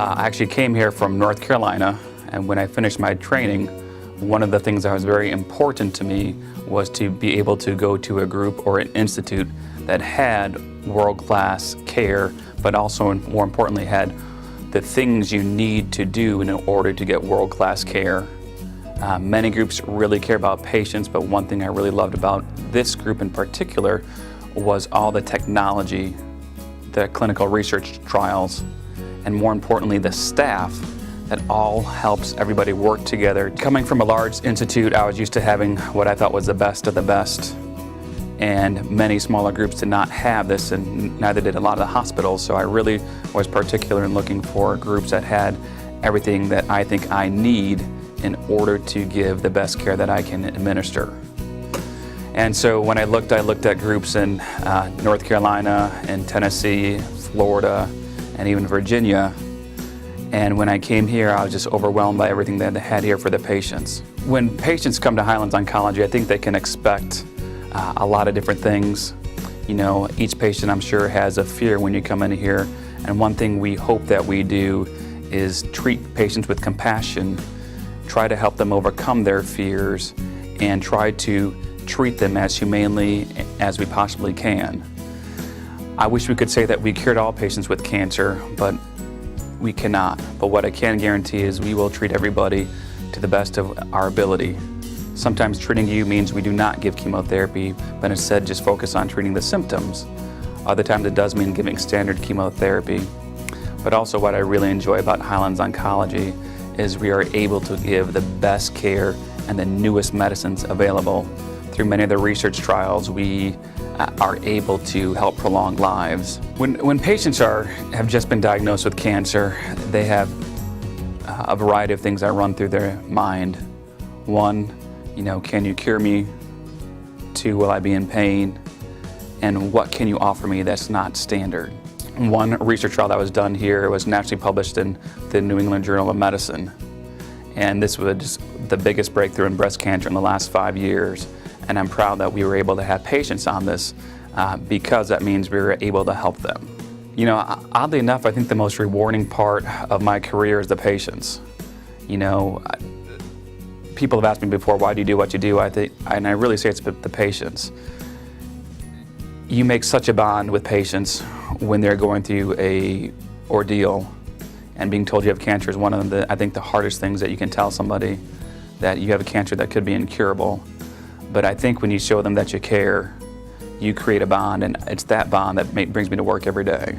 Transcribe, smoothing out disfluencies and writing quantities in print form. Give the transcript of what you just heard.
I actually came here from North Carolina, and when I finished my training, one of the things that was very important to me was to be able to go to a group or an institute that had world-class care, but also, more importantly, had the things you need to do in order to get world-class care. Many groups really care about patients, but one thing I really loved about this group in particular was all the technology, the clinical research trials, and more importantly, the staff that all helps everybody work together. Coming from a large institute, I was used to having what I thought was the best of the best. And many smaller groups did not have this, and neither did a lot of the hospitals. So I really was particular in looking for groups that had everything that I think I need in order to give the best care that I can administer. And so when I looked at groups in North Carolina and Tennessee, Florida, and even Virginia. And when I came here, I was just overwhelmed by everything that they had here for the patients. When patients come to Highlands Oncology, I think they can expect a lot of different things. You know, each patient, I'm sure, has a fear when you come in here. And one thing we hope that we do is treat patients with compassion, try to help them overcome their fears, and try to treat them as humanely as we possibly can. I wish we could say that we cured all patients with cancer, but we cannot. But what I can guarantee is we will treat everybody to the best of our ability. Sometimes treating you means we do not give chemotherapy, but instead just focus on treating the symptoms. Other times it does mean giving standard chemotherapy. But also what I really enjoy about Highlands Oncology is we are able to give the best care and the newest medicines available. Through many of the research trials, we are able to help prolong lives. When patients have just been diagnosed with cancer, they have a variety of things that run through their mind. One, you know, can you cure me? Two, will I be in pain? And what can you offer me that's not standard? One research trial that was done here was nationally published in the New England Journal of Medicine. And this was just the biggest breakthrough in breast cancer in the last 5 years. And I'm proud that we were able to have patients on this because that means we were able to help them. You know, oddly enough, I think the most rewarding part of my career is the patients. You know, people have asked me before, why do you do what you do? And I really say it's the patients. You make such a bond with patients when they're going through a ordeal, and being told you have cancer is one of the, I think, the hardest things that you can tell somebody, that you have a cancer that could be incurable. But I think when you show them that you care, you create a bond, and it's that bond that brings me to work every day.